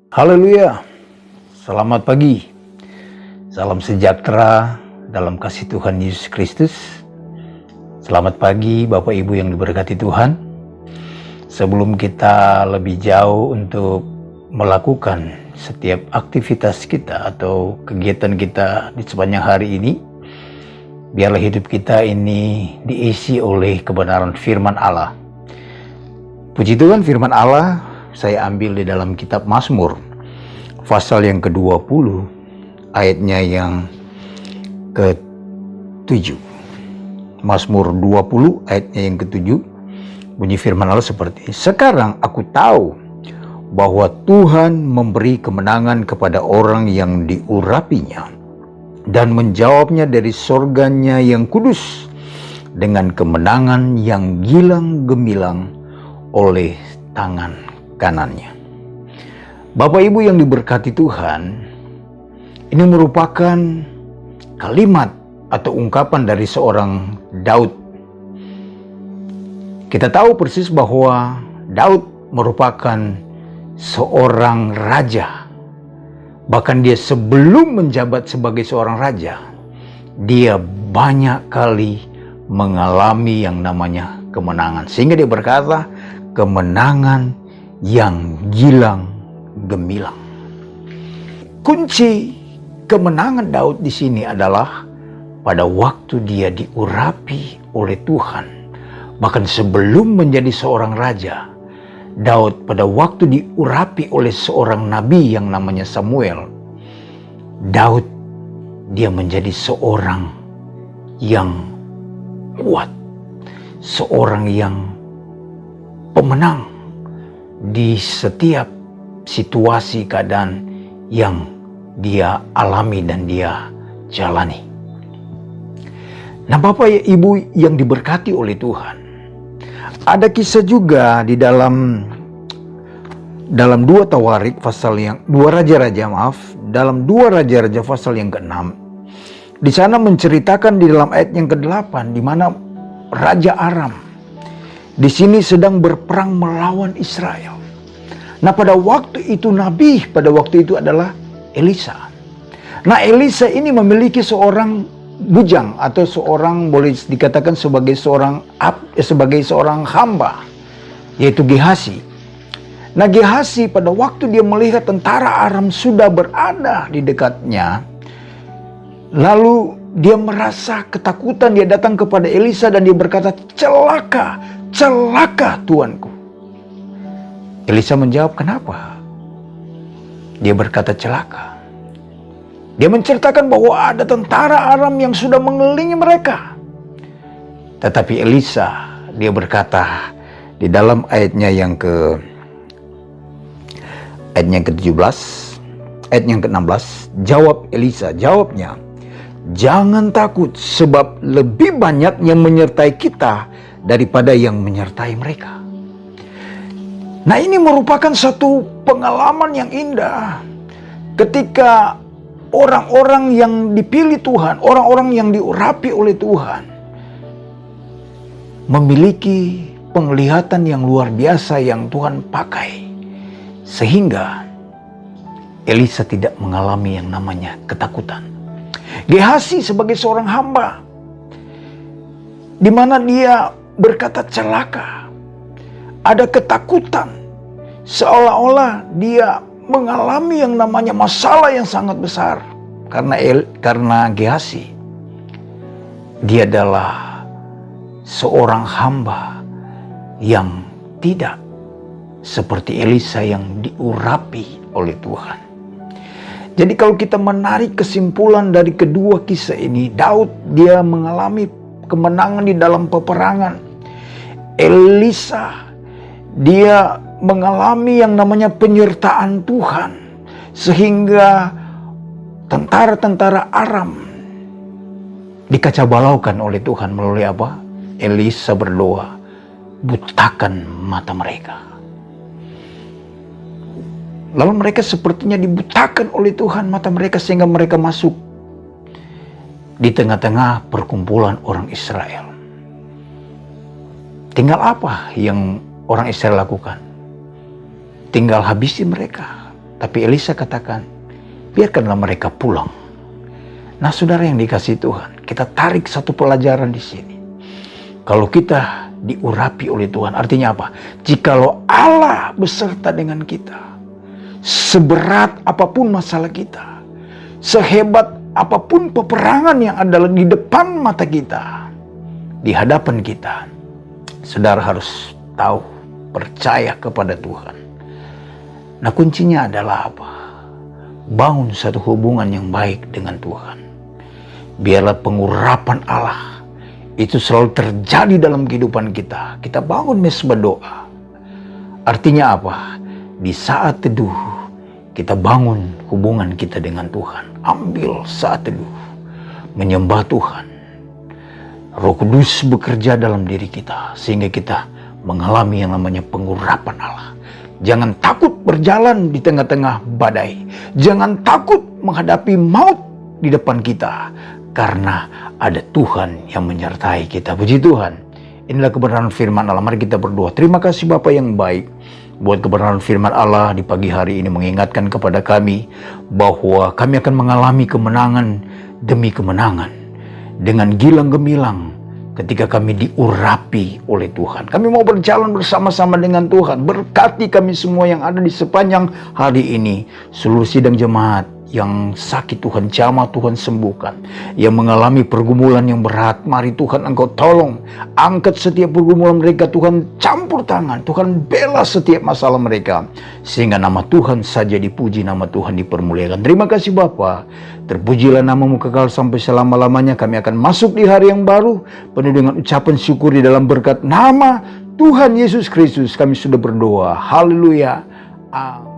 Haleluya, selamat pagi, salam sejahtera dalam kasih Tuhan Yesus Kristus. Selamat pagi Bapak Ibu yang diberkati Tuhan. Sebelum kita lebih jauh untuk melakukan setiap aktivitas kita atau kegiatan kita di sepanjang hari ini, biarlah hidup kita ini diisi oleh kebenaran firman Allah. Puji Tuhan, firman Allah saya ambil di dalam kitab Mazmur pasal yang ke-20 ayatnya yang ke-7. Mazmur 20 ayatnya yang ke-7 bunyi firman Allah seperti ini. Sekarang aku tahu bahwa Tuhan memberi kemenangan kepada orang yang diurapinya dan menjawabnya dari sorganya yang kudus dengan kemenangan yang gilang gemilang oleh tangan kanannya. Bapak Ibu yang diberkati Tuhan, ini merupakan kalimat atau ungkapan dari seorang Daud. Kita tahu persis bahwa Daud merupakan seorang raja. Bahkan dia sebelum menjabat sebagai seorang raja, dia banyak kali mengalami yang namanya kemenangan. Sehingga dia berkata, kemenangan yang gilang gemilang. Kunci kemenangan Daud di sini adalah pada waktu dia diurapi oleh Tuhan. Bahkan sebelum menjadi seorang raja, Daud pada waktu diurapi oleh seorang nabi yang namanya Samuel, Daud dia menjadi seorang yang kuat, seorang yang pemenang di setiap situasi keadaan yang dia alami dan dia jalani. Nah, Bapak Ibu yang diberkati oleh Tuhan, ada kisah juga di dalam 2 Tawarik pasal yang 2 Raja-Raja dalam 2 Raja-Raja pasal yang ke-6. Di sana menceritakan di dalam ayat yang ke-8 di mana Raja Aram di sini sedang berperang melawan Israel. Nah, pada waktu itu nabi pada waktu itu adalah Elisa. Nah, Elisa ini memiliki seorang bujang atau seorang boleh dikatakan sebagai seorang hamba, yaitu Gehazi. Nah, Gehazi pada waktu dia melihat tentara Aram sudah berada di dekatnya, lalu dia merasa ketakutan. Dia datang kepada Elisa dan dia berkata, celaka, celaka tuanku. Elisa menjawab, kenapa? Dia berkata celaka. Dia menceritakan bahwa ada tentara Aram yang sudah mengelilingi mereka. Tetapi Elisa, dia berkata di dalam ayatnya yang ke-17, ayat yang ke-16, jawabnya, jangan takut, sebab lebih banyak yang menyertai kita daripada yang menyertai mereka. Nah, ini merupakan satu pengalaman yang indah ketika orang-orang yang dipilih Tuhan, orang-orang yang diurapi oleh Tuhan, memiliki penglihatan yang luar biasa yang Tuhan pakai, sehingga Elisa tidak mengalami yang namanya ketakutan. Gehazi sebagai seorang hamba, di mana dia berkata celaka, ada ketakutan, seolah-olah dia mengalami yang namanya masalah yang sangat besar. Karena Gehazi, dia adalah seorang hamba yang tidak seperti Elisa yang diurapi oleh Tuhan. Jadi kalau kita menarik kesimpulan dari kedua kisah ini, Daud dia mengalami kemenangan di dalam peperangan. Elisa dia mengalami yang namanya penyertaan Tuhan, sehingga tentara-tentara Aram dikacaubalaukan oleh Tuhan melalui apa? Elisa berdoa, butakan mata mereka. Lalu mereka sepertinya dibutakan oleh Tuhan mata mereka, sehingga mereka masuk di tengah-tengah perkumpulan orang Israel. Tinggal apa yang orang Israel lakukan? Tinggal habisi mereka. Tapi Elisa katakan, biarkanlah mereka pulang. Nah saudara yang dikasihi Tuhan, kita tarik satu pelajaran di sini. Kalau kita diurapi oleh Tuhan, artinya apa? Jikalau Allah beserta dengan kita, seberat apapun masalah kita, sehebat apapun peperangan yang ada di depan mata kita, di hadapan kita, saudara harus tahu, percaya kepada Tuhan. Nah kuncinya adalah apa? Bangun satu hubungan yang baik dengan Tuhan. Biarlah pengurapan Allah itu selalu terjadi dalam kehidupan kita. Kita bangun mesbah doa. Artinya apa? Di saat teduh, kita bangun hubungan kita dengan Tuhan. Ambil saat teduh, menyembah Tuhan. Roh Kudus bekerja dalam diri kita, sehingga kita mengalami yang namanya pengurapan Allah. Jangan takut berjalan di tengah-tengah badai. Jangan takut menghadapi maut di depan kita. Karena ada Tuhan yang menyertai kita. Puji Tuhan. Inilah kebenaran firman Allah. Mari kita berdoa. Terima kasih Bapa yang baik. Buat kebenaran firman Allah di pagi hari ini mengingatkan kepada kami bahwa kami akan mengalami kemenangan demi kemenangan. Dengan gilang gemilang ketika kami diurapi oleh Tuhan. Kami mau berjalan bersama-sama dengan Tuhan. Berkati kami semua yang ada di sepanjang hari ini. Seluruh sidang jemaat yang sakit Tuhan jamah, Tuhan sembuhkan. Yang mengalami pergumulan yang berat, mari Tuhan Engkau tolong. Angkat setiap pergumulan mereka, Tuhan campur tangan. Tuhan bela setiap masalah mereka. Sehingga nama Tuhan saja dipuji, nama Tuhan dipermuliakan. Terima kasih Bapa. Terpujilah namamu kekal sampai selama-lamanya. Kami akan masuk di hari yang baru, penuh dengan ucapan syukur di dalam berkat nama Tuhan Yesus Kristus. Kami sudah berdoa. Haleluya. Amin.